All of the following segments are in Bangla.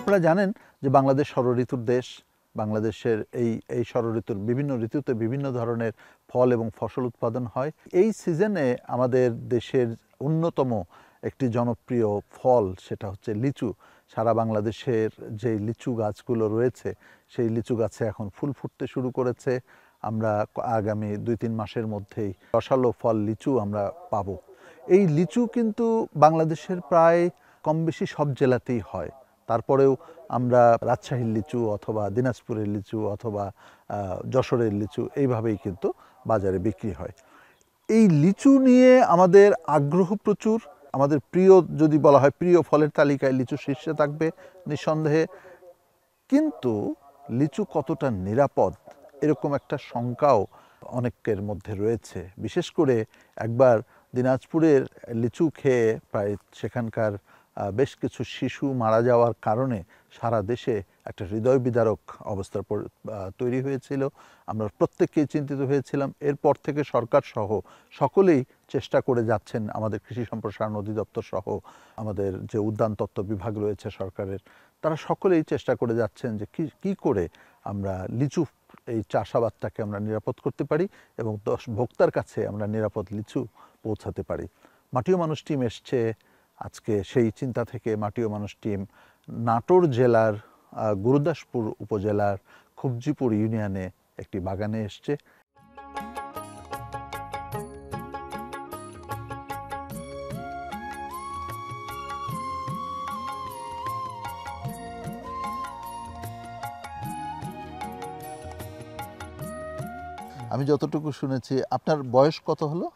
আপনারা জানেন যে বাংলাদেশ ষড়ঋতুর দেশ। বাংলাদেশের এই ষড়ঋতুর বিভিন্ন ঋতুতে বিভিন্ন ধরনের ফল এবং ফসল উৎপাদন হয়। এই সিজনে আমাদের দেশের অন্যতম একটি জনপ্রিয় ফল সেটা হচ্ছে লিচু। সারা বাংলাদেশের যে লিচু গাছগুলো রয়েছে সেই লিচু গাছে এখন ফুল ফুটতে শুরু করেছে। আমরা আগামী 2-3 মাসের মধ্যেই রসালো ফল লিচু আমরা পাবো। এই লিচু কিন্তু বাংলাদেশের প্রায় কম বেশি সব জেলাতেই হয়। তারপরেও আমরা রাজশাহীর লিচু অথবা দিনাজপুরের লিচু অথবা যশোরের লিচু এইভাবেই কিন্তু বাজারে বিক্রি হয়। এই লিচু নিয়ে আমাদের আগ্রহ প্রচুর। আমাদের প্রিয় যদি বলা হয় প্রিয় ফলের তালিকায় লিচু শীর্ষে থাকবে নিঃসন্দেহে। কিন্তু লিচু কতটা নিরাপদ এরকম একটা শঙ্কাও অনেকের মধ্যে রয়েছে। বিশেষ করে একবার দিনাজপুরের লিচু খেয়ে প্রায় সেখানকার বেশ কিছু শিশু মারা যাওয়ার কারণে সারা দেশে একটা হৃদয় বিদারক অবস্থার তৈরি হয়েছিল। আমরা প্রত্যেককেই চিন্তিত হয়েছিলাম। এরপর থেকে সরকার সহ সকলেই চেষ্টা করে যাচ্ছেন, আমাদের কৃষি সম্প্রসারণ অধিদপ্তর সহ আমাদের যে উদ্যান তত্ত্ব বিভাগ রয়েছে সরকারের, তারা সকলেই চেষ্টা করে যাচ্ছেন যে কি করে আমরা লিচু এই চাষাবাদটাকে আমরা নিরাপদ করতে পারি এবং ভোক্তার কাছে আমরা নিরাপদ লিচু পৌঁছাতে পারি। মাটিও মানুষ টিম এসছে আজকে সেই চিন্তা থেকে। মাটিও মানুষ টিম নাটোর জেলার গুরুদাসপুর উপজেলার খুবজিপুর ইউনিয়নে একটি বাগানে এসছে। আমি যতটুকু শুনেছি, আপনার বয়স কত হলো?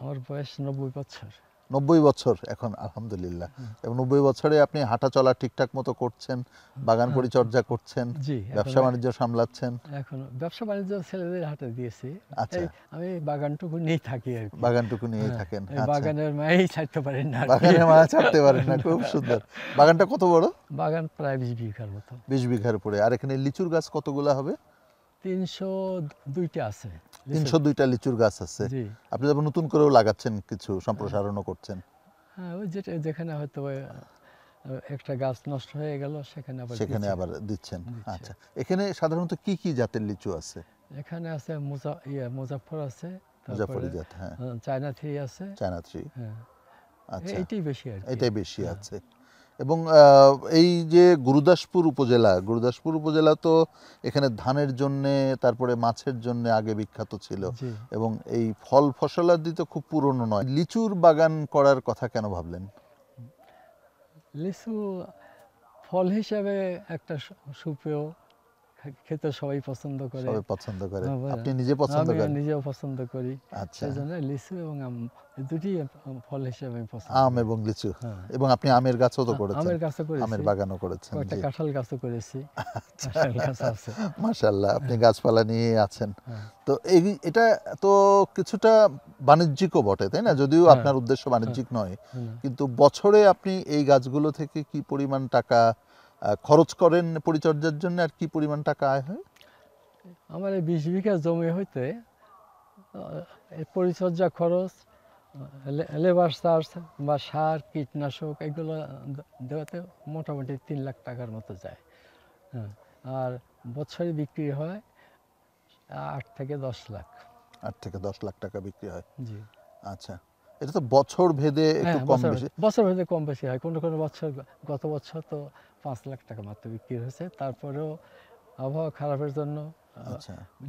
আমার বয়স 90 বছর। 90 বছর এখন, আলহামদুলিল্লাহ। এবং 90 বছরে আপনি হাঁটা চলা ঠিকঠাক মতো করছেন, বাগান পরিচর্যা করছেন, ব্যবসা বাণিজ্য সামলাচ্ছেন। এখন ব্যবসা বাণিজ্য ছেলেদের হাতে দিয়েছি। আমি বাগানটুকু নিয়েই থাকি আর কি। বাগানটুকু নিয়েই থাকেন। বাগানের মায়াই ছাড়তে পারেন না। বাগানের মায়া ছাড়তে পারেন না। খুব সুন্দর। বাগানটা কত বড়? বাগান প্রায় 20 বিঘার মতো। 20 বিঘার উপরে। আর এখানে লিচুর গাছ কতগুলো হবে? 302টা আছে। 302টা লিচুর গাছ আছে। আপনি তারপর নতুন করেও লাগাচ্ছেন, কিছু সম্প্রসারণও করছেন। হ্যাঁ, ওই যেখানে হয়তো একটা গাছ নষ্ট হয়ে গেল সেখানে আবার দিচ্ছেন। আচ্ছা, এখানে সাধারণত কি কি জাতের লিচু আছে? এখানে আছে মুজাফফর আছে, মুজাফফরি জাত, হ্যাঁ। চায়না থ্রি আছে। চায়না থ্রি, হ্যাঁ। আচ্ছা, এইটাই বেশি আর কি। এটাই বেশি আছে। এবং এই যে গুরুদাসপুর উপজেলা তো এখানে ধানের জন্যে, তারপরে মাছের জন্য আগে বিখ্যাত ছিল। এবং এই ফল ফসলাদি তো খুব পুরনো নয়। লিচুর বাগান করার কথা কেন ভাবলেন? লিচু ফল হিসাবে একটা সুপেয়, খেতে সবাই পছন্দ করে। আপনি নিজে পছন্দ করেন? আমি নিজেও পছন্দ করি। আচ্ছা, সেজন্য লিচু এবং আম দুটি ফল হিসেবে আমি পছন্দ। আম এবং লিচু। এবং আপনি আমের গাছও তো করেছেন? আমের গাছও করেছি, আমের বাগানও করেছেন। একটা কাঁঠাল গাছও করেছি। কাঁঠাল গাছ আছে। মাশাআল্লাহ, আপনি গাছপালা নিয়ে আছেন। তো এটা তো কিছুটা বাণিজ্যিকও বটে, তাই না? যদিও আপনার উদ্দেশ্য বাণিজ্যিক নয়, কিন্তু বছরে আপনি এই গাছগুলো থেকে কি পরিমাণ টাকা খরচ করেন পরিচর্যার জন্য, আর কি পরিমাণ টাকা আয় হয়? আমার এই 20 বিঘা জমি হইতে পরিচর্যা খরচ, লেবার চার্জ বা সার কীটনাশক এগুলো দেওয়াতে মোটামুটি 3 লাখ টাকার মতো যায়। হ্যাঁ, আর বছরে বিক্রি হয় 8 থেকে 10 লাখ। 8 থেকে 10 লাখ টাকা বিক্রি হয়। জি। আচ্ছা, এটা তো বছর ভেদে একটু কম বেশি। বছর ভেদে কম বেশি হয়। কোনো বছর, গত বছর তো 5 লাখ টাকা মাত্র বিক্রি হয়েছে। তারপরেও আবহাওয়া খারাপের জন্য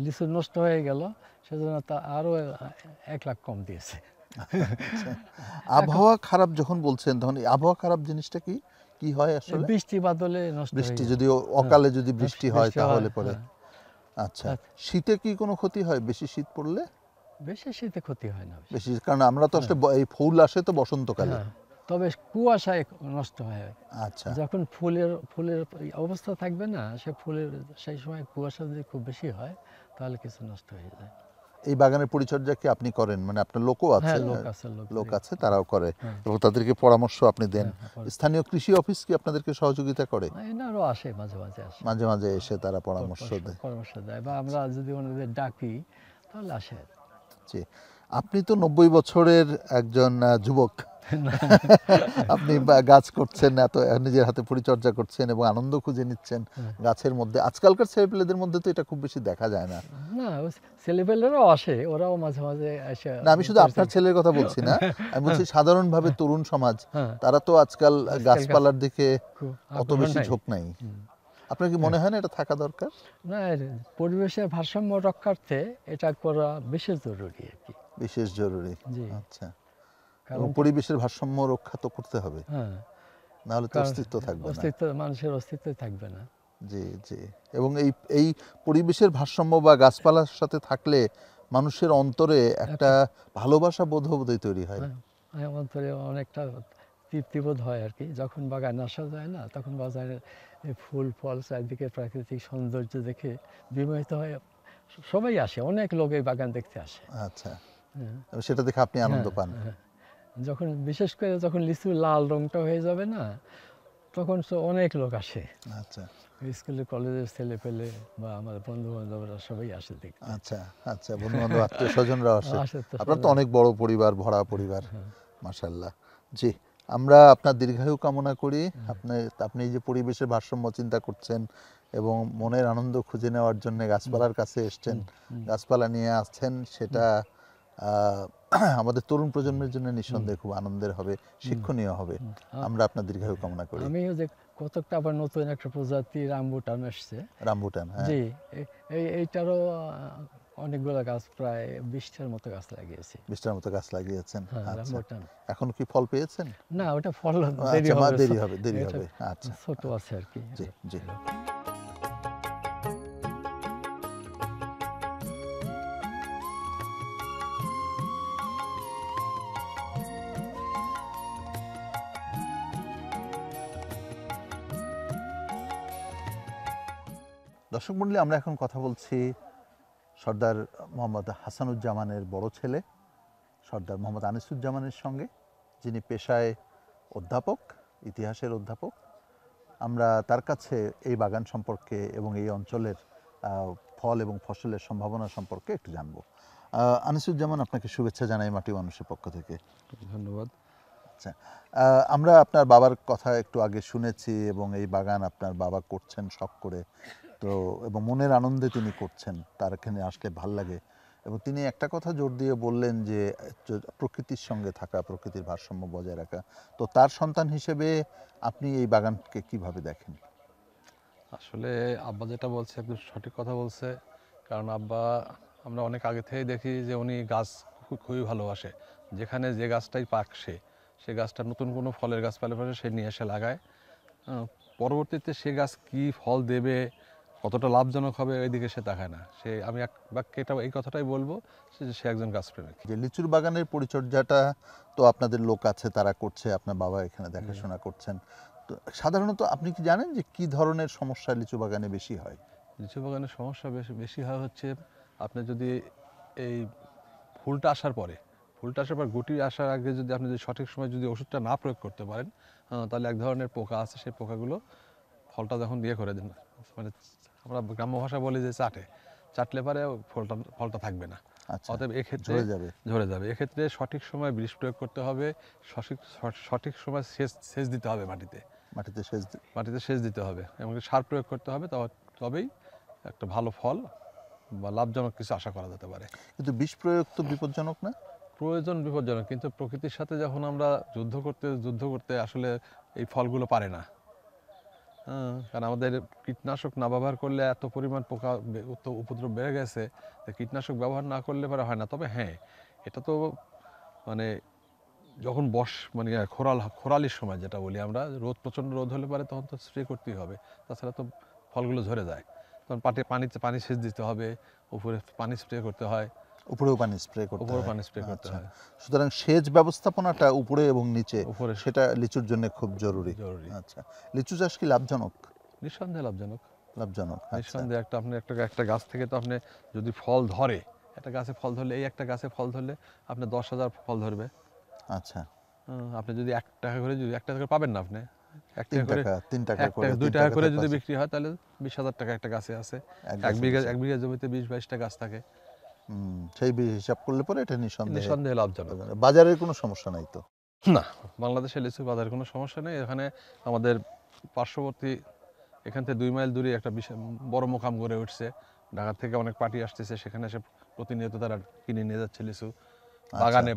লিচু নষ্ট হয়ে গেল, সেজন্য তা আরো 1 লাখ কম দিয়েছে। আবহাওয়া খারাপ যখন বলছেন, তখন আবহাওয়া খারাপ জিনিসটা কি হয় আসলে? বৃষ্টি বাদলে নষ্ট হয়। বৃষ্টি যদি অকালে যদি বৃষ্টি হয় তাহলে পরে। আচ্ছা, শীতে কি কোনো ক্ষতি হয়? বেশি শীত পড়লে? বেশি শীতে ক্ষতি হয় না বেশি, কারণ আমরা তো আসলে এই ফুল আসে তো বসন্তকালে। তবে কুয়াশায় নষ্ট হয়। আচ্ছা, যখন ফুলের অবস্থা থাকবে না, সেই সময় কুয়াশা যদি খুব বেশি হয় তাহলে কিছু নষ্ট হয়ে যায়। এই বাগানের পরিচর্যা কি আপনি করেন? মানে আপনার লোকও আছে? লোক আছে, তারাও করে এবং তাদেরকে পরামর্শ আপনি দেন। স্থানীয় কৃষি অফিস কি আপনাদেরকে সহযোগিতা করে? এনারও আসে, মাঝে মাঝে এসে তারা পরামর্শ দেয়, বা আমরা যদি ওনাদের ডাকি তাহলে আসে। জি, আপনি তো 90 বছরের একজন যুবক। আপনি গাছ করছেন, এত নিজের হাতে পরিচর্যা করছেন এবং আনন্দ খুঁজে নিচ্ছেন গাছের মধ্যে। আজকালকার ছেলেপেলেদের মধ্যে তো এটা খুব বেশি দেখা যায় না। না, ছেলেপেলেরাও আসে, ওরাও মাঝে মাঝে এসে না, আমি শুধু আপনার ছেলের কথা বলছি না, আমি বলছি সাধারণভাবে তরুণ সমাজ, হ্যাঁ, তারা তো আজকাল গাছপালার দিকে খুব অত আগ্রহ বেশি নাই। ঝোঁক নাই। আপনার কি মনে হয় না এটা থাকা দরকার? না, পরিবেশের ভারসাম্য রক্ষার্থে এটা করা বিশেষ জরুরি আর কি। বিশেষ জরুরি। জি, আচ্ছা। এবং কারণ পরিবেশের ভারসাম্য রক্ষা তো করতে হবে, হ্যাঁ, নাহলে তো কারণ অস্তিত্ব থাকবে না। মানুষের অস্তিত্ব থাকবে না। জি, জি। এবং এই এই পরিবেশের ভারসাম্য বা গাছপালার সাথে থাকলে মানুষের অন্তরে একটা ভালোবাসা বোধই তৈরি হয়। হ্যাঁ, অন্তরে অনেকটা তৃপ্তিবোধ হয় আর কি। যখন বাগানে আসা যায় না, তখন বাজারে এই ফুল ফল চারিদিকে প্রাকৃতিক সৌন্দর্য দেখে বিমোহিত হয়ে সবাই আসে, অনেক লোক এই বাগান দেখতে আসে। আচ্ছা। হ্যাঁ, এবং সেটা দেখে আপনি আনন্দ পান। হ্যাঁ। যখন বিশেষ করে যখন লিচু লাল রংটা হয়ে যাবে না, তখন তো অনেক লোক আসে। আচ্ছা, স্কুলে কলেজের ছেলে পেলে বা আমার বন্ধু বান্ধবরা সবাই আসে দেখতে। আচ্ছা, আচ্ছা। বন্ধু-বান্ধব, আত্মীয়-স্বজনরাও আসে। আসে তো আপনার তো অনেক বড় পরিবার, ভরা পরিবার। মাশাআল্লাহ। জি, আমরা আপনার দীর্ঘায়ু কামনা করি। আপনি এই যে পরিবেশের ভারসাম্য চিন্তা করছেন এবং মনের আনন্দ খুঁজে নেওয়ার জন্য গাছপালার কাছে এসছেন, গাছপালা নিয়ে আসছেন, সেটা আমাদের তরুণ প্রজন্মের জন্য নিঃসন্দেহে খুব আনন্দের হবে, শিক্ষণীয় হবে। আমরা আপনার দীর্ঘায়ু কামনা করি। আমিও যে কতকটা আবার নতুন একটা প্রজাতি রামবুটান এসছে। রামবুটান, হ্যাঁ। জি, এইটারও অনেকগুলো গাছ, প্রায় 20টার মতো গাছ লাগিয়েছি। 20টার মতো গাছ লাগিয়েছেন। হ্যাঁ, আচ্ছা। রামবুটান। এখন কি ফল পেয়েছেন? না, ওটা ফল দেরি আচ্ছা, হবে। দেরি হবে, দেরি এটা হবে। আচ্ছা। ছোট আছে আর কি। জি, জি। দর্শক মণ্ডলী, আমরা এখন কথা বলছি সর্দার মোহাম্মদ হাসানুজ্জামানের বড় ছেলে সর্দার মোহাম্মদ আনিসুজ্জামানের সঙ্গে, যিনি পেশায় অধ্যাপক, ইতিহাসের অধ্যাপক। আমরা তার কাছে এই বাগান সম্পর্কে এবং এই অঞ্চলের ফল এবং ফসলের সম্ভাবনা সম্পর্কে একটু জানবো। আনিসুজ্জামান, আপনাকে শুভেচ্ছা জানাই মাটি মানুষের পক্ষ থেকে। ধন্যবাদ। আচ্ছা, আমরা আপনার বাবার কথা একটু আগে শুনেছি এবং এই বাগান আপনার বাবা করছেন শখ করে, তো এবং মনের আনন্দে তিনি করছেন, তার এখানে আসলে ভাল লাগে। এবং তিনি একটা কথা জোর দিয়ে বললেন যে প্রকৃতির সঙ্গে থাকা, প্রকৃতির ভারসাম্য বজায় রাখা। তো তার সন্তান হিসেবে আপনি এই বাগানকে কিভাবে দেখেন? আসলে আব্বা যেটা বলছে একদম সঠিক কথা বলছে। কারণ আব্বা, আমরা অনেক আগে থেকেই দেখি যে উনি গাছ খুবই ভালোবাসে। যেখানে যে গাছটাই পাক সে গাছটা নতুন কোনো ফলের গাছ পেলে পরে সে নিয়ে এসে লাগায়। পরবর্তীতে সে গাছ কি ফল দেবে, কতটা লাভজনক হবে, ওইদিকে সে তাকায় না। আমি এক বাক্যে এই কথাটাই বলবো, সে একজন গাছপ্রেমিক। যে লিচুর বাগানের পরিচর্যাটা তো আপনাদের লোক আছে, তারা করছে, আপনার বাবা এখানে দেখাশোনা করছেন। তো সাধারণত আপনি কি জানেন যে কি ধরনের সমস্যা লিচু বাগানে বেশি হয়? লিচু বাগানের সমস্যা বেশি হয় হচ্ছে, আপনি যদি এই ফুলটা আসার পর গুটি আসার আগে যদি আপনি যদি সঠিক সময় যদি ওষুধটা না প্রয়োগ করতে পারেন, তাহলে এক ধরনের পোকা আছে, সেই পোকাগুলো ফলটা যখন দিয়ে করে দেন, মানে আমরা গ্রাম্য ভাষা বলি যে চাটলে পারে ফলটা থাকবে না। আচ্ছা, অতএব এক্ষেত্রে ঝরে যাবে। এক্ষেত্রে সঠিক সময় বিষ প্রয়োগ করতে হবে, সঠিক সময় সেচ দিতে হবে, মাটিতে সেচ দিতে হবে, এমনকি সার প্রয়োগ করতে হবে। তবেই একটা ভালো ফল বা লাভজনক কিছু আশা করা যেতে পারে। কিন্তু বিষ প্রয়োগ তো বিপজ্জনক না? প্রয়োজন বিপজ্জনক, কিন্তু প্রকৃতির সাথে যখন আমরা যুদ্ধ করতে আসলে এই ফলগুলো পারে না। কারণ আমাদের কীটনাশক না ব্যবহার করলে এত পরিমাণ পোকা উপদ্রব বেড়ে গেছে, কীটনাশক ব্যবহার না করলে পরে হয় না। তবে হ্যাঁ, এটা তো মানে যখন মানে খরালির সময় যেটা বলি আমরা, প্রচণ্ড রোদ হলে পারে তখন তো স্প্রে করতেই হবে, তাছাড়া তো ফলগুলো ঝরে যায়। তখন পানি সেচ দিতে হবে, উপরে পানি স্প্রে করতে হয়, উপরেও পানি স্প্রে করতে হয়। করতে হয়। সুতরাং সেচ ব্যবস্থাপনাটা উপরে এবং নিচে, সেটা লিচুর জন্য খুব জরুরি। আচ্ছা, লিচু চাষ কি লাভজনক? নিঃসন্দেহে লাভজনক। আচ্ছা। নিঃসন্দেহে আপনি একটা গাছ থেকে তো আপনি যদি ফল ধরে, একটা গাছে ফল ধরলে, এই একটা গাছে ফল ধরলে আপনার 10,000 ফল ধরবে। আচ্ছা। আপনি যদি 1 টাকা করে, যদি 1 টাকা করে পাবেন না, আপনি 3 টাকা করে 2 টাকা করে যদি বিক্রি হয়, তাহলে 20,000 টাকা একটা গাছে আছে। এক বিঘা জমিতে 20-22টা গাছ থাকে। সেই হিসাব করলে পরে এটা নিঃসন্দেহে লাভজনক। বাজারের কোনো সমস্যা নাই তো? না, বাংলাদেশে লিচু বাজারের কোনো সমস্যা নেই। এখানে আমাদের পার্শ্ববর্তী এখান থেকে 2 মাইল দূরে একটা বিশাল বড় মোকাম গড়ে উঠছে। ঢাকা থেকে অনেক পার্টি আসতেছে, সেখানে এসে প্রতিনিয়ত তারা কিনে নিয়ে যাচ্ছে লিচু।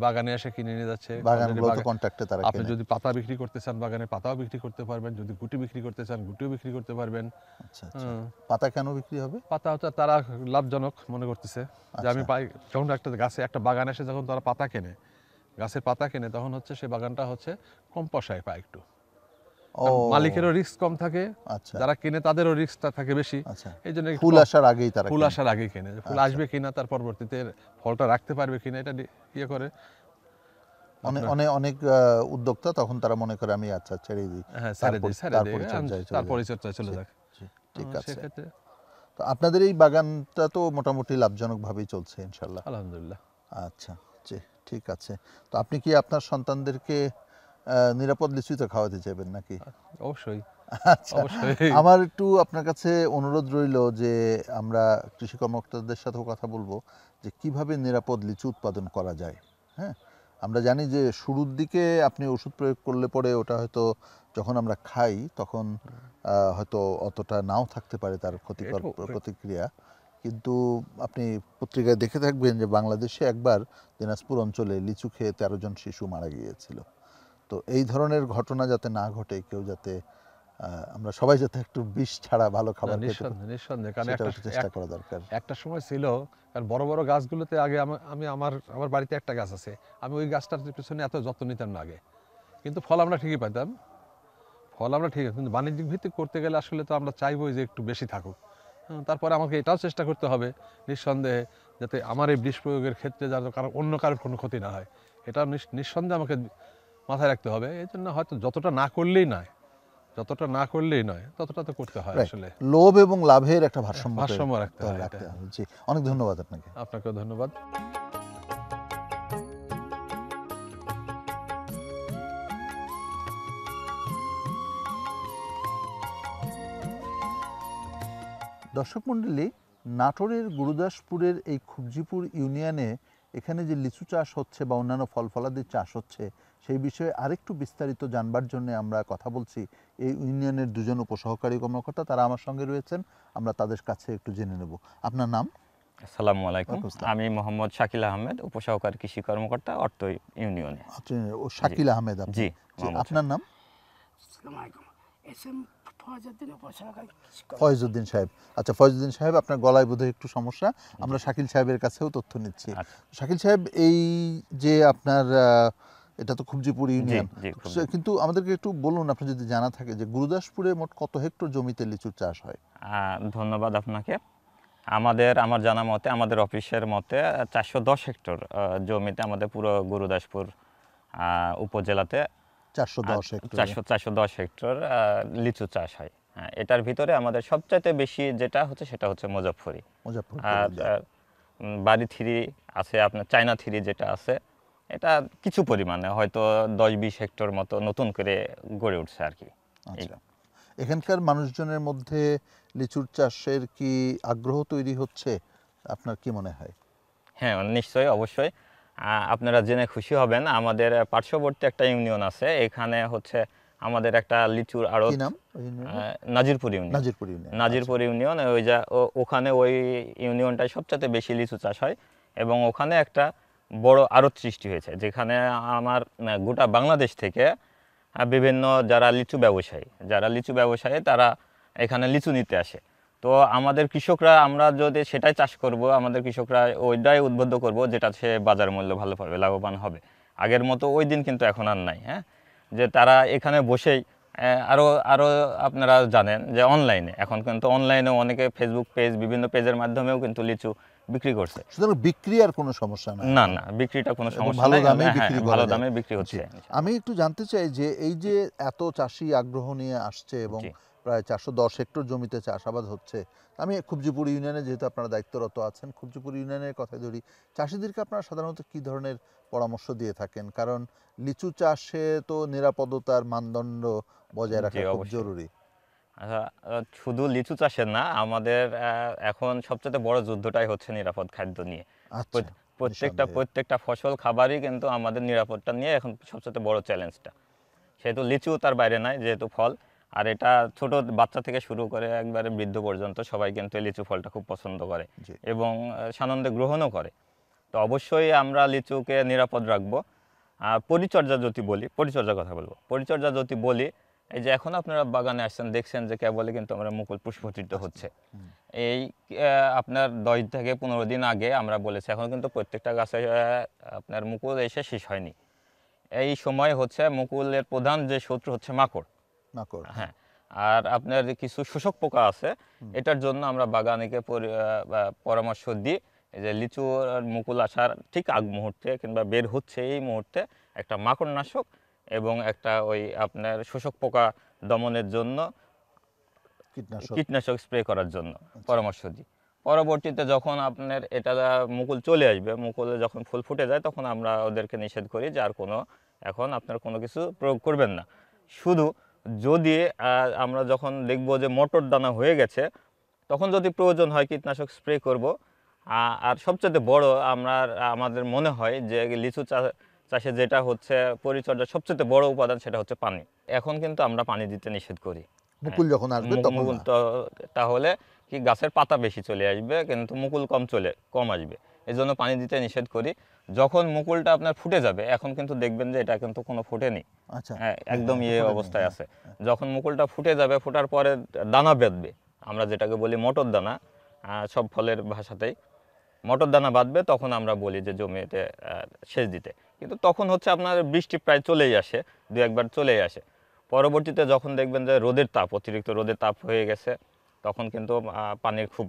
বাগানে এসে কিনে নিয়ে যাচ্ছে। বাগানগুলো Already তো কন্ট্রাক্টে তারা আপনি কেনে। যদি পাতা বিক্রি করতে চান বাগানে পাতাও বিক্রি করতে পারবেন, যদি গুটি বিক্রি করতে চান গুটিও বিক্রি করতে পারবেন। আচ্ছা আচ্ছা। হুম। পাতা কেন বিক্রি হবে? পাতা হচ্ছে তারা লাভজনক মনে করতেছে যে আমি আচ্ছা। পাই, যখন একটা গাছে একটা বাগান এসে যখন তারা পাতা কেনে, গাছের পাতা কেনে, তখন হচ্ছে সে বাগানটা হচ্ছে কম পয়সায় পায় একটু। ও মালিকেরও রিস্ক কম থাকে, আচ্ছা যারা কিনে তাদেরও রিস্কটা থাকে বেশি। আচ্ছা। এই জন্য একটু ফুল আসার আগেই তারা ফুল কেনে। আসার আগেই কেনে, যে ফুল আচ্ছা। আসবে কিনা তার পরবর্তীতে ফলটা রাখতে পারবে কিনা এটা ইয়ে করে। অনেক আপনার- অনেক অনেক উদ্যোক্তা তখন তারা মনে করে আমি আচ্ছা ছেড়ে দিই। হ্যাঁ, তার তার পরিচর্যায় চলে তার যায়। পরিচর্যায় চলে জি, যাক। জি, ঠিক আছে। সেক্ষেত্রে তো আপনাদের এই বাগানটা তো মোটামুটি লাভজনকভাবেই চলছে ইনশাল্লাহ। আলহামদুলিল্লাহ। আচ্ছা, জি, ঠিক আছে। তো আপনি কি আপনার সন্তানদেরকে নিরাপদ লিচুই তো খাওয়াতে চাইবেন নাকি? অবশ্যই আচ্ছা। অবশ্যই। আমার একটু আপনার কাছে অনুরোধ রইল যে আমরা কৃষি কর্মকর্তাদের সাথেও কথা বলবো যে কিভাবে নিরাপদ লিচু উৎপাদন করা যায়। হ্যাঁ, আমরা জানি যে শুরুর দিকে আপনি ওষুধ প্রয়োগ করলে পরে ওটা হয়তো যখন আমরা খাই তখন হয়তো অতটা নাও থাকতে পারে তার ক্ষতিকর প্রতিক্রিয়া, কিন্তু আপনি পত্রিকায় দেখে থাকবেন যে বাংলাদেশে একবার দিনাজপুর অঞ্চলে লিচু খেয়ে 13 জন শিশু মারা গিয়েছিল। তো এই ধরনের ঘটনা যাতে না ঘটে, কেউ যাতে আমরা সবাই যাতে একটু বিষ ছাড়া ভালো খাবার খেতে পারি, নিঃসন্দেহে, কারণ সেটাও একটু চেষ্টা করা দরকার। একটা সময় ছিল, কারণ বড় বড় গাছগুলোতে আগে আমি আমার বাড়িতে একটা গাছ আছে, আমি ওই গাছটার পিছনে এত যত্ন নিতাম না আগে, কিন্তু ফল আমরা ঠিকই পাইতাম। কিন্তু বাণিজ্যিক ভিত্তিক করতে গেলে আসলে তো আমরা চাইবই যে একটু বেশি থাকুক। তারপরে আমাকে এটাও চেষ্টা করতে হবে নিঃসন্দেহে, যাতে আমার এই বিষ প্রয়োগের ক্ষেত্রে যাতে অন্য কারোর কোনো ক্ষতি না হয়, এটা নিঃসন্দেহে আমাকে মাথায় রাখতে হবে। এই জন্য হয়তো যতটা না করলেই নয় ততটা তো করতে হয় Right. আসলে। লোভ এবং লাভের একটা ভারসাম্য ভারসাম্য রাখতে হয় রাখতে এটা। হবে। জি, অনেক ধন্যবাদ আপনাকে। আপনাকেও ধন্যবাদ। দর্শক মণ্ডলী, নাটোরের গুরুদাসপুরের এই খুবজিপুর ইউনিয়নে এখানে যে লিচু চাষ হচ্ছে বা অন্যান্য ফল ফলাদির চাষ হচ্ছে সেই বিষয়ে আরেকটু বিস্তারিত জানবার জন্য আমরা কথা বলছি এই ইউনিয়নের দুজন উপসহকারী কর্মকর্তা, তারা আমার সঙ্গে রয়েছেন, আমরা তাদের কাছে একটু জেনে নেব। আপনার নাম? আসসালামু আলাইকুম, ওয়ালাইকুম আসসালাম। আমি মোহাম্মদ শাকিল আহমেদ, উপসহকারী কৃষি কর্মকর্তা অর্থ ইউনিয়নে। ও শাকিল আহমেদ আপনি? জি, জি, মোহাম্মদ আপনার নাম? আসসালামু আলাইকুম। এসএম ফয়জউদ্দিন উপসহকারী কৃষি কর্মকর্তা। ফয়জউদ্দিন সাহেব। আচ্ছা ফয়জউদ্দিন সাহেব, আপনার গলায় বোধহয় একটু সমস্যা, আমরা শাকিল সাহেবের কাছেও তথ্য নিচ্ছি। আচ্ছা। শাকিল সাহেব, এই যে আপনার এটা তো খুবজিপুর ইউনিয়ন, জি, খুবজিপুর। কিন্তু আমাদেরকে একটু বলুন, আপনার যদি জানা থাকে যে গুরুদাসপুরে মোট কত হেক্টর জমিতে লিচুর চাষ হয়? ধন্যবাদ আপনাকে। আমার জানা মতে, আমাদের অফিসের মতে 410 হেক্টর জমিতে আমাদের পুরো গুরুদাসপুর উপজেলাতে 410 হেক্টর। 410 হেক্টর লিচু চাষ হয়। এটার ভিতরে আমাদের সবচাইতে বেশি যেটা হচ্ছে সেটা হচ্ছে মুজফ্ফরি। মুজাফফরপুর। আর বাড়ি থ্রি আছে, আপনার চায়না থ্রি যেটা আছে, এটা কিছু পরিমাণে হয়তো 10-20 হেক্টর মতো নতুন করে গড়ে উঠছে আর কি। আচ্ছা, এখানকার মানুষজনের মধ্যে লিচুর চাষের কি আগ্রহ তৈরি হচ্ছে, আপনার কি মনে হয়? হ্যাঁ, নিশ্চয়ই, অবশ্যই। আপনারা জেনে খুশি হবেন, আমাদের পার্শ্ববর্তী একটা ইউনিয়ন আছে, এখানে হচ্ছে আমাদের একটা লিচুর আড়ত। কি নাম ওই ইউনিয়নের? Nazirpur union. Nazirpur union. Nazirpur union, ওখানে ওই ইউনিয়নটায় সবচেয়ে বেশি লিচু চাষ হয়, এবং ওখানে একটা বড় আড়ত সৃষ্টি হয়েছে, যেখানে আমার গোটা বাংলাদেশ থেকে বিভিন্ন যারা লিচু ব্যবসায়ী তারা এখানে লিচু নিতে আসে। তো আমাদের কৃষকরা, আমরা যদি সেটাই চাষ করব, আমাদের কৃষকরা ওইটাই উদ্বুদ্ধ করব যেটা সে বাজার মূল্য ভালো পাবে, লাভবান হবে। আগের মতো ওই দিন কিন্তু এখন আর নাই। হ্যাঁ, যে তারা এখানে বসেই আরও আপনারা জানেন যে এখন কিন্তু অনলাইনে অনেকে ফেসবুক পেজ, বিভিন্ন পেজের মাধ্যমেও কিন্তু লিচু বিক্রি করছে। সুতরাং বিক্রি আর কোনো সমস্যা নাই। না, বিক্রিটা কোনো সমস্যা ভালো নাই। দামে হ্যাঁ, বিক্রি করা ভালো যায়। দামে বিক্রি হচ্ছে। আমি একটু জানতে চাই যে এই যে এত চাষি আগ্রহ নিয়ে আসছে এবং জি। প্রায় 410 হেক্টর জমিতে চাষাবাদ হচ্ছে, আমি খুবজিপুর ইউনিয়নে যেহেতু আপনারা দায়িত্বরত আছেন, খুবজিপুর ইউনিয়নের কথা ধরি, চাষিদেরকে আপনারা সাধারণত কী ধরনের পরামর্শ দিয়ে থাকেন? কারণ লিচু চাষে তো নিরাপদতার মানদণ্ড বজায় রাখা খুব অবশ্যই। জরুরি। শুধু লিচু চাষের না, আমাদের এখন সবচেয়ে বড় যুদ্ধটাই হচ্ছে নিরাপদ খাদ্য নিয়ে। আচ্ছা। নিঃসন্দেহে। প্রত্যেকটা ফসল খাবারই কিন্তু আমাদের নিরাপত্তা নিয়ে এখন সবচেয়ে বড় চ্যালেঞ্জটা। সেহেতু লিচু তার বাইরে নাই, যেহেতু ফল, আর এটা ছোট বাচ্চা থেকে শুরু করে একবারে বৃদ্ধ পর্যন্ত সবাই কিন্তু এই লিচু ফলটা খুব পছন্দ করে জি। এবং সানন্দে গ্রহণও করে। তো অবশ্যই আমরা লিচুকে নিরাপদ রাখবো। আর পরিচর্যার কথা বলবো। পরিচর্যা যদি বলি, এই যে এখন আপনারা বাগানে আসছেন, দেখছেন যে কেবলই কিন্তু আমরা মুকুল পুষ্পচিত হচ্ছে। এই আপনার 10 থেকে 15 দিন আগে আমরা বলেছি, এখন কিন্তু প্রত্যেকটা গাছে আপনার মুকুল এসে শেষ হয়নি। এই সময় হচ্ছে মুকুলের প্রধান যে শত্রু হচ্ছে মাকড়। হ্যাঁ, আর আপনার কিছু শোষক পোকা আছে, এটার জন্য আমরা বাগানিকে পরামর্শ দিই যে লিচু মুকুল আসার ঠিক আগ মুহূর্তে কিংবা বের হচ্ছে এই মুহূর্তে একটা মাকড়নাশক এবং একটা ওই আপনার শোষক পোকা দমনের জন্য কীটনাশক স্প্রে করার জন্য পরামর্শ দিই। পরবর্তীতে যখন আপনার এটা মুকুল চলে আসবে, মুকুলে যখন ফুল ফুটে যায়, তখন আমরা ওদেরকে নিষেধ করি যে আর এখন আপনার কোনো কিছু প্রয়োগ করবেন না। শুধু যদি আমরা যখন দেখব যে মটর দানা হয়ে গেছে, তখন যদি প্রয়োজন হয় কীটনাশক স্প্রে করব। আর সবচেয়ে বড় আমাদের মনে হয় যে লিচু চাষে যেটা হচ্ছে পরিচর্যার সবচেয়ে বড় উপাদান, সেটা হচ্ছে পানি। এখন কিন্তু আমরা পানি দিতে নিষেধ করি। মুকুল যখন আসবে তখন তাহলে কি গাছের পাতা বেশি চলে আসবে, কিন্তু মুকুল কম আসবে, এই জন্য পানি দিতে নিষেধ করি। যখন মুকুলটা আপনার ফুটে যাবে, এখন কিন্তু দেখবেন যে এটা কিন্তু কোনো ফুটেনি, একদম অবস্থায় আছে। যখন মুকুলটা ফুটে যাবে, ফোটার পরে দানা বেঁধবে, আমরা যেটাকে বলি মটর দানা, সব ফলের ভাষাতেই মটর দানা বাঁধবে, তখন আমরা বলি যে জমিতে সেচ দিতে। কিন্তু তখন হচ্ছে আপনার বৃষ্টি প্রায় চলেই আসে, 2-1 বার চলেই আসে। পরবর্তীতে যখন দেখবেন যে অতিরিক্ত রোদের তাপ হয়ে গেছে, তখন কিন্তু পানির খুব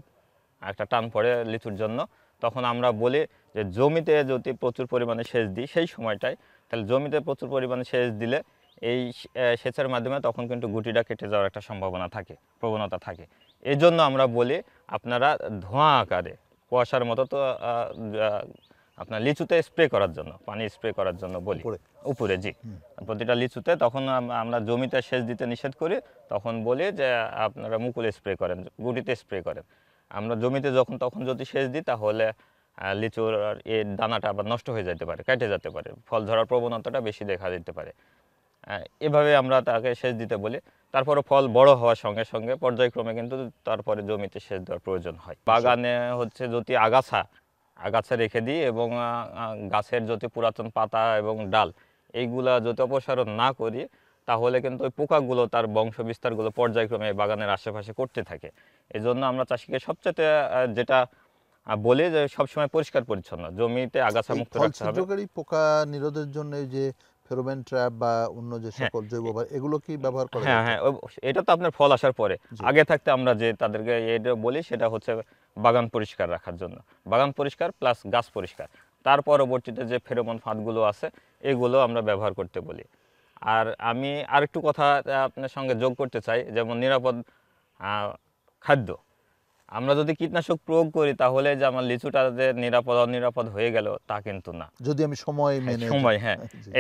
একটা টান পড়ে লিচুর জন্য। তখন আমরা বলি যে জমিতে যদি প্রচুর পরিমাণে সেচ দিই সেই সময়টায়, তাহলে জমিতে প্রচুর পরিমাণে সেচ দিলে এই সেচের মাধ্যমে তখন কিন্তু গুটিটা কেটে যাওয়ার একটা প্রবণতা থাকে। এই জন্য আমরা বলি আপনারা ধোঁয়া আকারে কুয়াশার মতো তো আপনার লিচুতে স্প্রে করার জন্য, পানি স্প্রে করার জন্য বলি উপরে, জি, প্রতিটা লিচুতে। তখন আমরা জমিতে সেচ দিতে নিষেধ করি, তখন বলি যে আপনারা মুকুলে স্প্রে করেন, গুটিতে স্প্রে করেন। আমরা জমিতে তখন যদি সেচ দিই, তাহলে লিচুর এই দানাটা আবার নষ্ট হয়ে যেতে পারে, কেটে যেতে পারে, ফল ধরার প্রবণতাটা বেশি দেখা দিতে পারে। এভাবে আমরা তাকে সেচ দিতে বলি। তারপরে ফল বড় হওয়ার সঙ্গে সঙ্গে পর্যায়ক্রমে কিন্তু তারপরে জমিতে সেচ দেওয়ার প্রয়োজন হয়। বাগানে হচ্ছে যদি আগাছা রেখে দিই এবং গাছের যদি পুরাতন পাতা এবং ডাল এইগুলা যদি অপসারণ না করি, তাহলে কিন্তু ওই পোকাগুলো তার বংশ বিস্তারগুলো পর্যায়ক্রমে বাগানের আশেপাশে করতে থাকে। এই জন্য আমরা চাষিকে সবচেয়ে যেটা বলি যে সবসময় পরিষ্কার পরিচ্ছন্ন জমিতে আগাছা মুক্ত রাখতে হবে। পোকা নিরোধের জন্য যে ফেরোমন ট্র্যাপ বা অন্য যে সকল জৈব এগুলো কি ব্যবহার করা? হ্যাঁ, এটা তো আপনার ফল আসার পরে। আগে থাকতে আমরা যে তাদেরকে এটা বলি, সেটা হচ্ছে বাগান পরিষ্কার রাখার জন্য, বাগান পরিষ্কার প্লাস গাছ পরিষ্কার। তার পরবর্তীতে যে ফেরোমন ফাঁদগুলো আছে, এগুলো আমরা ব্যবহার করতে বলি। আর আমি আরেকটু কথা আপনার সঙ্গে যোগ করতে চাই, যেমন নিরাপদ খাদ্য। আমরা যদি কীটনাশক প্রয়োগ করি, তাহলে যে আমার লিচুটা যে অনিরাপদ হয়ে গেল তা কিন্তু না, যদি আমি সময়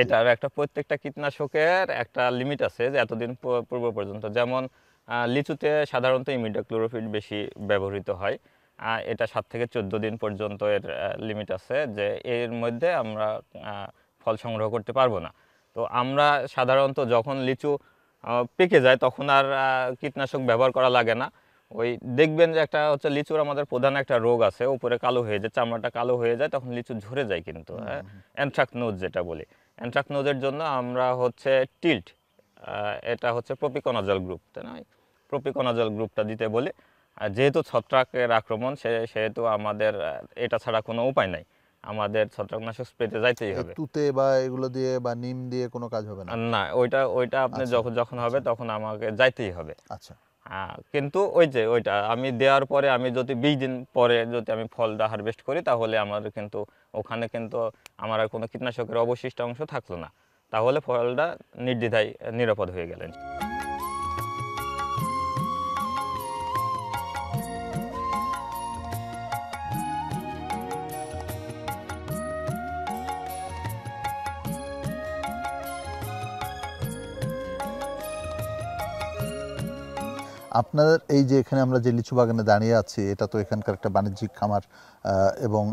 এটার একটা প্রত্যেকটা কীটনাশকের একটা লিমিট আছে, যে এতদিন পূর্ব পর্যন্ত। যেমন লিচুতে সাধারণত ইমিডাক্লোরোপিড বেশি ব্যবহৃত হয়, এটা 7 থেকে 14 দিন পর্যন্ত এর লিমিট আছে, যে এর মধ্যে আমরা ফল সংগ্রহ করতে পারবো না। তো আমরা সাধারণত যখন লিচু পেকে যায়, তখন আর কীটনাশক ব্যবহার করা লাগে না। ওই দেখবেন যে একটা হচ্ছে লিচুর আমাদের প্রধান একটা রোগ আছে, উপরে কালো হয়ে যায়, চামড়াটা কালো হয়ে যায়, তখন লিচু ঝরে যায় কিন্তু, অ্যানথ্রাকনোজ যেটা বলি। অ্যানথ্রাকনোজের জন্য আমরা হচ্ছে টিল্ট, এটা হচ্ছে প্রপিকোনাজল গ্রুপ, তাই না, প্রপিকোনাজল গ্রুপটা দিতে বলি। যেহেতু ছত্রাকের আক্রমণ, সেহেতু আমাদের এটা ছাড়া কোনো উপায় নাই, আমাদের ছত্রাকনাশক স্প্রেতে যাইতেই হবে। তুতে বা এগুলো দিয়ে বা নিম দিয়ে কোনো কাজ হবে না? না, ওইটা আপনি যখন হবে তখন আমাকে যাইতেই হবে। আচ্ছা, কিন্তু ওইটা আমি দেওয়ার পরে আমি যদি 20 দিন পরে যদি আমি ফলটা হারভেস্ট করি, তাহলে আমার কিন্তু ওখানে কিন্তু আমার আর কোনো কীটনাশকের অবশিষ্ট অংশ থাকলো না, তাহলে ফলটা নির্দ্বিধায় নিরাপদ হয়ে গেলেন। আপনার এই যে এখানে আমরা যে লিচু বাগানে দাঁড়িয়ে আছি, এটা তো এখানকার একটা বাণিজ্যিক খামার, এবং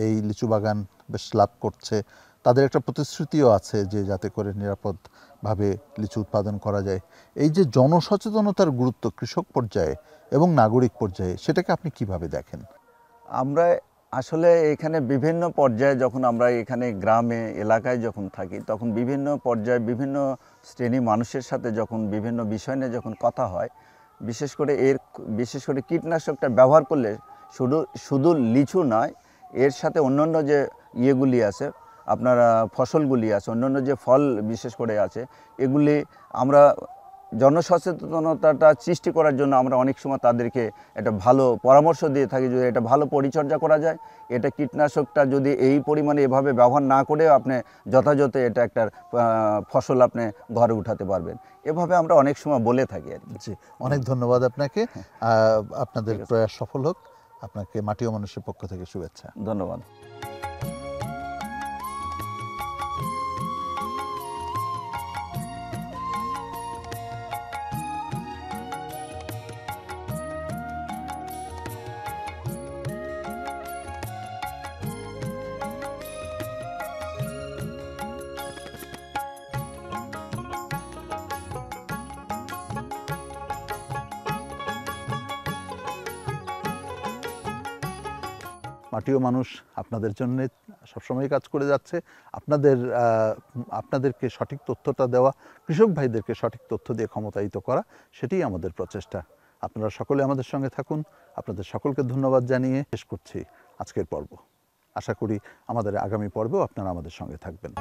এই লিচু বাগান বেশ লাভ করছে। তাদের একটা প্রতিশ্রুতিও আছে যে যাতে করে নিরাপদভাবে লিচু উৎপাদন করা যায়। এই যে জনসচেতনতার গুরুত্ব কৃষক পর্যায়ে এবং নাগরিক পর্যায়ে, সেটাকে আপনি কিভাবে দেখেন? আমরা আসলে এখানে বিভিন্ন পর্যায়ে যখন আমরা এখানে গ্রামে এলাকায় যখন থাকি, তখন বিভিন্ন পর্যায়ে বিভিন্ন শ্রেণী মানুষের সাথে যখন বিভিন্ন বিষয় নিয়ে যখন কথা হয়, বিশেষ করে কীটনাশকটা ব্যবহার করলে শুধু লিচু নয়, এর সাথে অন্যান্য যে ইয়েগুলি আছে, আপনার ফসলগুলি আছে, অন্যান্য যে ফল বিশেষ করে আছে, এগুলি আমরা জনসচেতনতাটা সৃষ্টি করার জন্য আমরা অনেক সময় তাদেরকে একটা ভালো পরামর্শ দিয়ে থাকি, যদি এটা ভালো পরিচর্যা করা যায়, এটা কীটনাশকটা যদি এই পরিমাণে এভাবে ব্যবহার না করে আপনি যথাযথ এটা একটা ফসল আপনি ঘরে উঠাতে পারবেন, এভাবে আমরা অনেক সময় বলে থাকি আর কি। জি, অনেক ধন্যবাদ আপনাকে। আপনাদের প্রয়াস সফল হোক। আপনাকে মাটি ও মানুষের পক্ষ থেকে শুভেচ্ছা। ধন্যবাদ। মাটি ও মানুষ আপনাদের জন্য সবসময় কাজ করে যাচ্ছে। আপনাদেরকে সঠিক তথ্যটা দেওয়া, কৃষক ভাইদেরকে সঠিক তথ্য দিয়ে ক্ষমতায়িত করা, সেটাই আমাদের প্রচেষ্টা। আপনারা সকলে আমাদের সঙ্গে থাকুন। আপনাদের সকলকে ধন্যবাদ জানিয়ে শেষ করছি আজকের পর্ব। আশা করি আমাদের আগামী পর্বেও আপনারা আমাদের সঙ্গে থাকবেন।